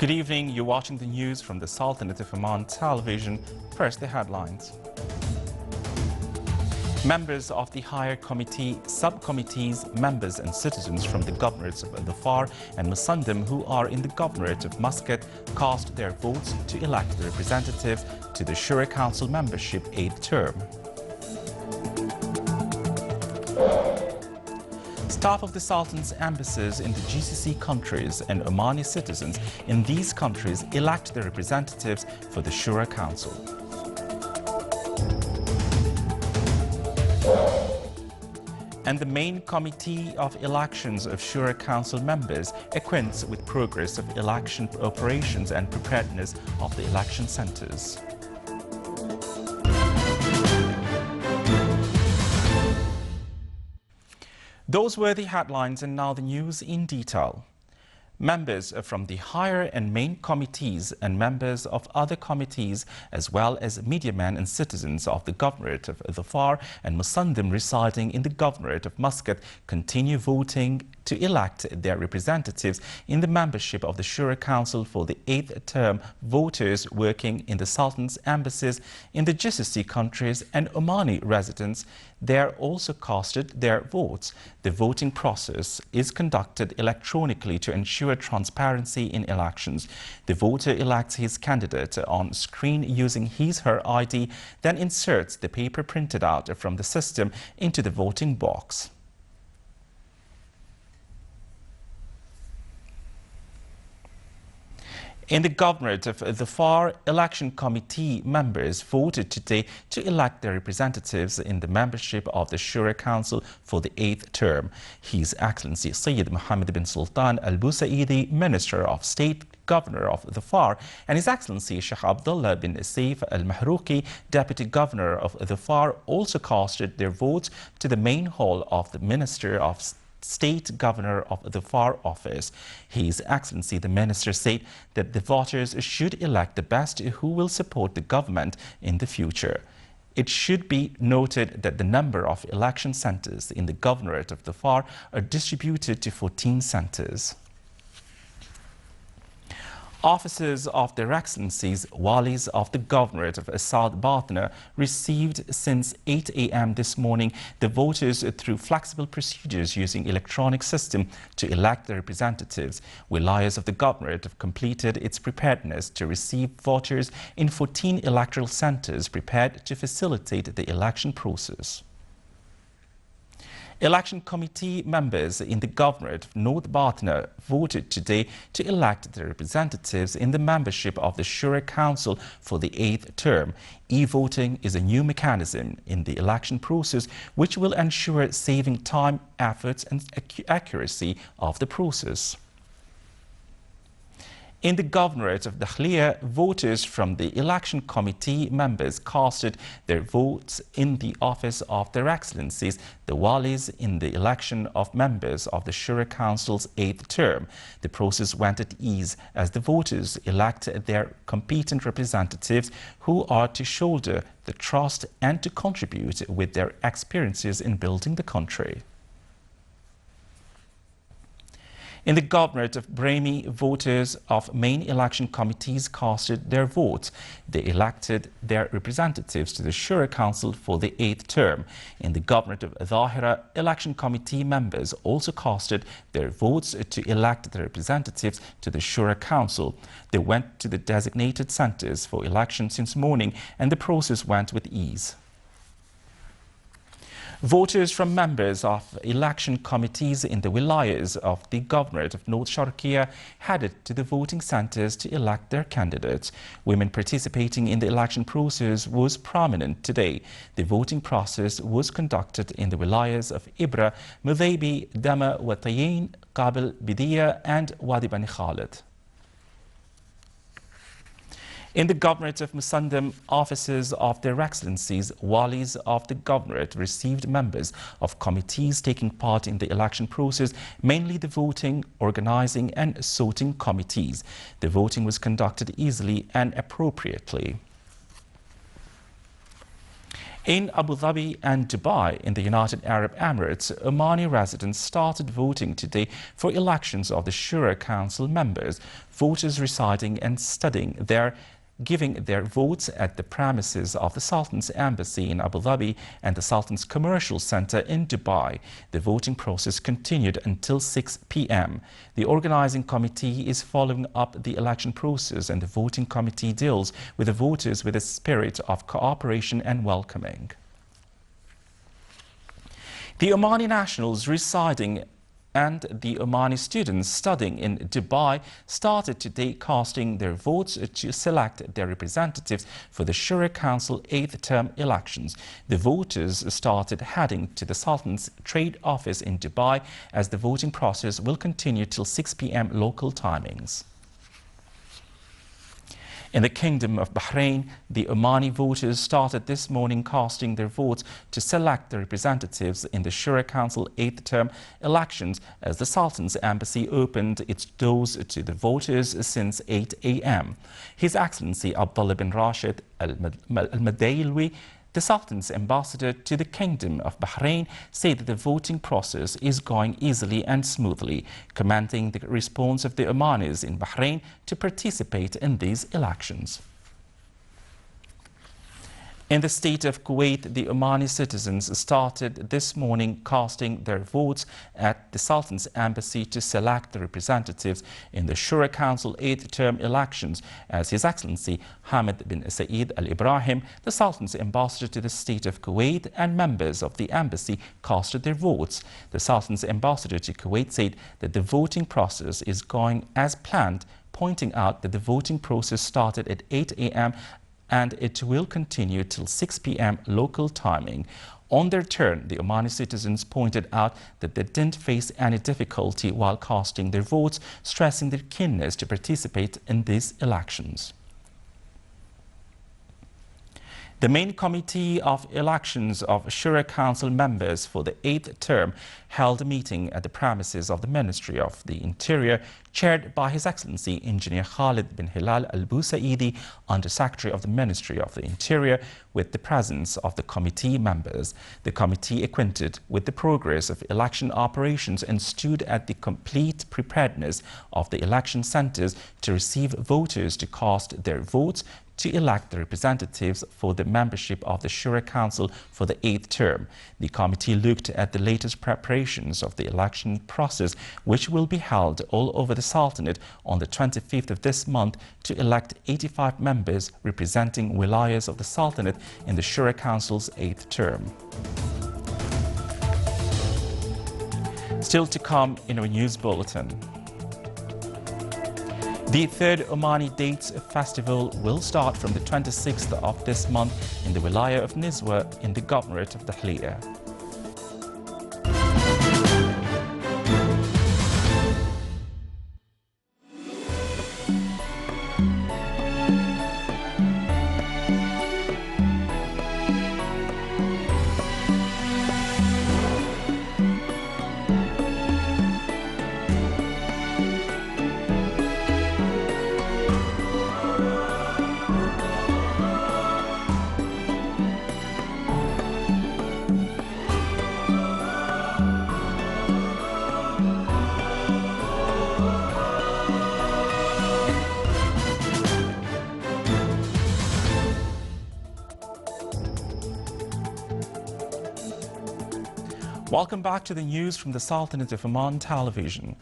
Good evening. You're watching the news from the Sultanate of Oman television. First, the headlines. Members of the higher committee, subcommittees, members and citizens from the governorates of Dhofar and Musandam who are in the governorate of Muscat cast their votes to elect the representatives to the Shura Council membership 8th term. Staff of the Sultan's embassies in the GCC countries and Omani citizens in these countries elect their representatives for the Shura Council. And the main committee of elections of Shura Council members acquaints with progress of election operations and preparedness of the election centres. Those were the headlines, and now the news in detail. Members from the higher and main committees and members of other committees, as well as media men and citizens of the governorate of Dhofar and Musandam residing in the governorate of Muscat, continue voting to elect their representatives in the membership of the Shura Council for the 8th term. Voters working in the Sultan's embassies in the GCC countries and Omani residents there also casted their votes. The voting process is conducted electronically to ensure transparency in elections. The voter elects his candidate on screen using his/her ID, then inserts the paper printed out from the system into the voting box. In the governorate of Dhofar, election committee members voted today to elect their representatives in the membership of the Shura Council for the 8th term. His Excellency Sayyid Mohammed bin Sultan Al Busaidi, Minister of State, Governor of Dhofar, and His Excellency Sheikh Abdullah bin Saif Al Mahrouki, Deputy Governor of Dhofar, also casted their votes to the main hall of the Minister of State Governor of the Dhofar office. His Excellency the Minister said that the voters should elect the best who will support the government in the future. It should be noted that the number of election centres in the Governorate of Dhofar are distributed to 14 centres. Officers of their Excellencies, Walis of the Governorate of Asad Batna, received since 8 a.m. this morning the voters through flexible procedures using electronic system to elect their representatives. Wilayas of the Governorate have completed its preparedness to receive voters in 14 electoral centres prepared to facilitate the election process. Election committee members in the Governorate of North Batna voted today to elect their representatives in the membership of the Shura Council for the 8th term. E-voting is a new mechanism in the election process which will ensure saving time, efforts and accuracy of the process. In the Governorate of Dakhliya, voters from the election committee members casted their votes in the office of their Excellencies, the Walis, in the election of members of the Shura Council's 8th term. The process went at ease as the voters elect their competent representatives who are to shoulder the trust and to contribute with their experiences in building the country. In the Governorate of Brahmi, voters of main election committees casted their votes. They elected their representatives to the Shura Council for the 8th term. In the Governorate of Dhahira, election committee members also casted their votes to elect their representatives to the Shura Council. They went to the designated centres for election since morning, and the process went with ease. Voters from members of election committees in the wilayas of the Governorate of North Sharqiya headed to the voting centres to elect their candidates. Women participating in the election process was prominent today. The voting process was conducted in the wilayas of Ibra, Mudhaybi, Dama, Watayin, Qabil, Bidiya and Wadi Bani Khalid. In the Governorate of Musandam, officers of their Excellencies, Walis of the Governorate, received members of committees taking part in the election process, mainly the voting, organising and sorting committees. The voting was conducted easily and appropriately. In Abu Dhabi and Dubai in the United Arab Emirates, Omani residents started voting today for elections of the Shura Council members. Voters residing and studying there giving their votes at the premises of the Sultan's Embassy in Abu Dhabi and the Sultan's Commercial Center in Dubai. The voting process continued until 6 p.m. The organizing committee is following up the election process, and the voting committee deals with the voters with a spirit of cooperation and welcoming. The Omani nationals residing and the Omani students studying in Dubai started today casting their votes to select their representatives for the Shura Council 8th term elections. The voters started heading to the Sultan's Trade Office in Dubai as the voting process will continue till 6 p.m. local timings. In the Kingdom of Bahrain, the Omani voters started this morning casting their votes to select the representatives in the Shura Council 8th term elections as the Sultan's Embassy opened its doors to the voters since 8 a.m. His Excellency Abdullah bin Rashid Al-Madailwi, the Sultan's ambassador to the Kingdom of Bahrain, said that the voting process is going easily and smoothly, commending the response of the Omanis in Bahrain to participate in these elections. In the state of Kuwait, the Omani citizens started this morning casting their votes at the Sultan's Embassy to select the representatives in the Shura Council 8th term elections as His Excellency Hamad bin Saeed Al Ibrahim, the Sultan's ambassador to the state of Kuwait, and members of the embassy casted their votes. The Sultan's ambassador to Kuwait said that the voting process is going as planned, pointing out that the voting process started at 8 a.m. and it will continue till 6 p.m. local timing. On their turn, the Omani citizens pointed out that they didn't face any difficulty while casting their votes, stressing their keenness to participate in these elections. The main committee of elections of Shura Council members for the 8th term held a meeting at the premises of the Ministry of the Interior, chaired by His Excellency Engineer Khalid bin Hilal Al-Busaidi, Under Secretary of the Ministry of the Interior, with the presence of the committee members. The committee acquainted with the progress of election operations and stood at the complete preparedness of the election centres to receive voters to cast their votes to elect the representatives for the membership of the Shura Council for the 8th term. The committee looked at the latest preparations of the election process, which will be held all over the Sultanate on the 25th of this month to elect 85 members representing wilayas of the Sultanate in the Shura Council's 8th term. Still to come in our news bulletin. The third Omani Dates Festival will start from the 26th of this month in the Wilaya of Nizwa in the Governorate of Dahliya. Welcome back to the news from the Sultanate of Oman Television.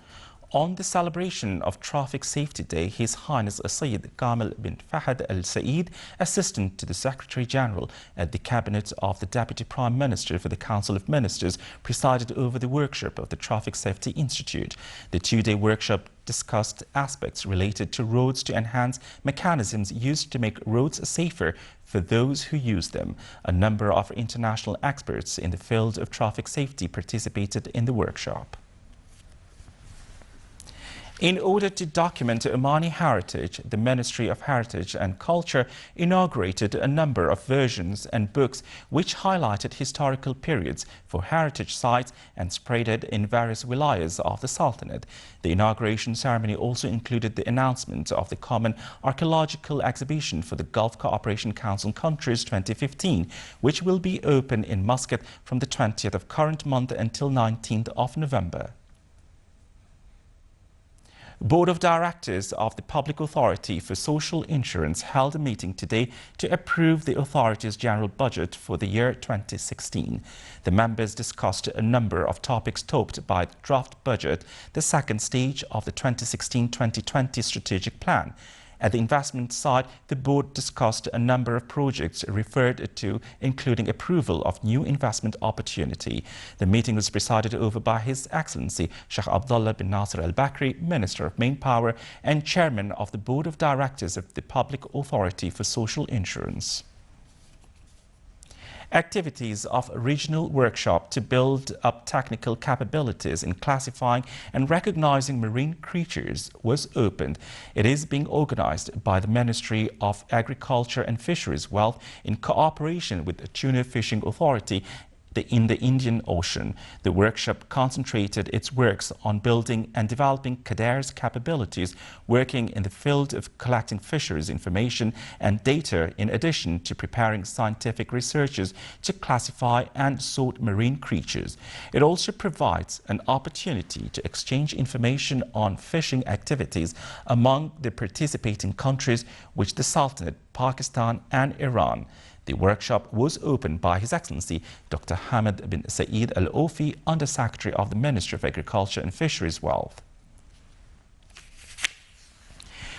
On the celebration of Traffic Safety Day, His Highness Sayyid Kamil bin Fahad Al Saeed, Assistant to the Secretary General at the Cabinet of the Deputy Prime Minister for the Council of Ministers, presided over the workshop of the Traffic Safety Institute. The two-day workshop discussed aspects related to roads to enhance mechanisms used to make roads safer for those who use them. A number of international experts in the field of traffic safety participated in the workshop. In order to document Omani heritage, the Ministry of Heritage and Culture inaugurated a number of versions and books which highlighted historical periods for heritage sites and spread it in various wilayas of the Sultanate. The inauguration ceremony also included the announcement of the Common Archaeological Exhibition for the Gulf Cooperation Council countries 2015, which will be open in Muscat from the 20th of current month until 19th of November. Board of Directors of the Public Authority for Social Insurance held a meeting today to approve the authority's general budget for the year 2016. The members discussed a number of topics topped by the draft budget, the second stage of the 2016-2020 strategic plan. At the investment side, the board discussed a number of projects referred to, including approval of new investment opportunity. The meeting was presided over by His Excellency Sheikh Abdullah bin Nasser Al Bakri, Minister of Manpower and Chairman of the Board of Directors of the Public Authority for Social Insurance. Activities of a regional workshop to build up technical capabilities in classifying and recognizing marine creatures was opened. It is being organized by the Ministry of Agriculture and Fisheries Wealth in cooperation with the Tuna Fishing Authority in the Indian Ocean. The workshop concentrated its works on building and developing CADER's capabilities, working in the field of collecting fisheries information and data, in addition to preparing scientific researchers to classify and sort marine creatures. It also provides an opportunity to exchange information on fishing activities among the participating countries, which the Sultanate, Pakistan and Iran. The workshop was opened by His Excellency Dr. Hamid bin Saeed Al Ofi, Under Secretary of the Ministry of Agriculture and Fisheries Wealth.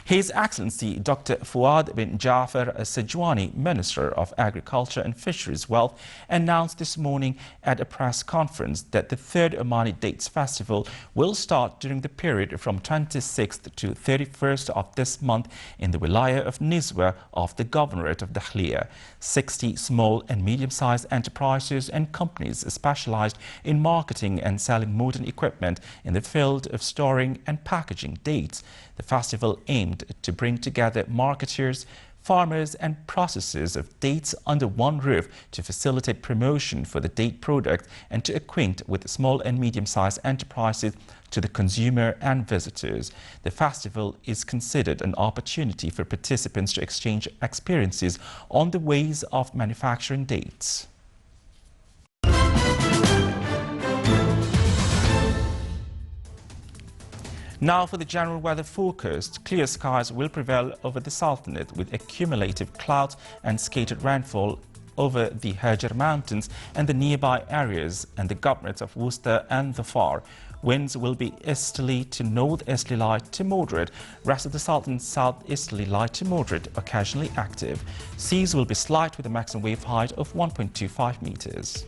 His Excellency Dr. Fuad bin Jafar Sajwani, Minister of Agriculture and Fisheries Wealth, announced this morning at a press conference that the third Omani Dates Festival will start during the period from 26th to 31st of this month in the Wilaya of Nizwa of the Governorate of Dakhliya. 60 small and medium-sized enterprises and companies specialized in marketing and selling modern equipment in the field of storing and packaging dates. The festival aimed to bring together marketers, farmers and processors of dates under one roof to facilitate promotion for the date product and to acquaint with small and medium-sized enterprises to the consumer and visitors. The festival is considered an opportunity for participants to exchange experiences on the ways of manufacturing dates. Now for the general weather forecast. Clear skies will prevail over the Sultanate with accumulative clouds and scattered rainfall over the Hajar Mountains and the nearby areas and the governorates of Worcester and the Far. Winds will be easterly to northeasterly light to moderate. Rest of the Sultanate southeasterly light to moderate, occasionally active. Seas will be slight with a maximum wave height of 1.25 meters.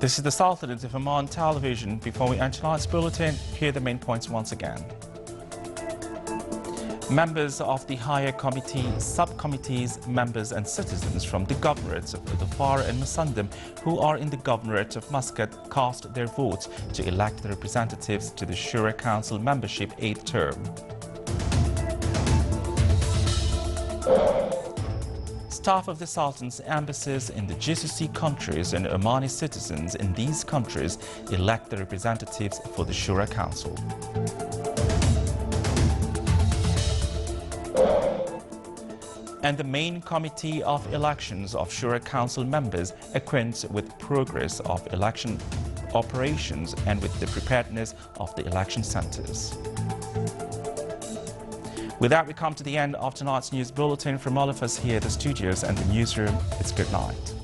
This is the Sultanate of Oman television. Before we enter tonight's bulletin, here are the main points once again. Members of the higher committee, subcommittees, members and citizens from the governorates of Dhofar and Musandam who are in the governorate of Muscat cast their votes to elect the representatives to the Shura Council membership 8th term. Staff of the Sultan's embassies in the GCC countries and Omani citizens in these countries elect the representatives for the Shura Council. And the main committee of elections of Shura Council members acquaints with progress of election operations and with the preparedness of the election centers. With that, we come to the end of tonight's news bulletin. From all of us here at the studios and the newsroom, it's good night.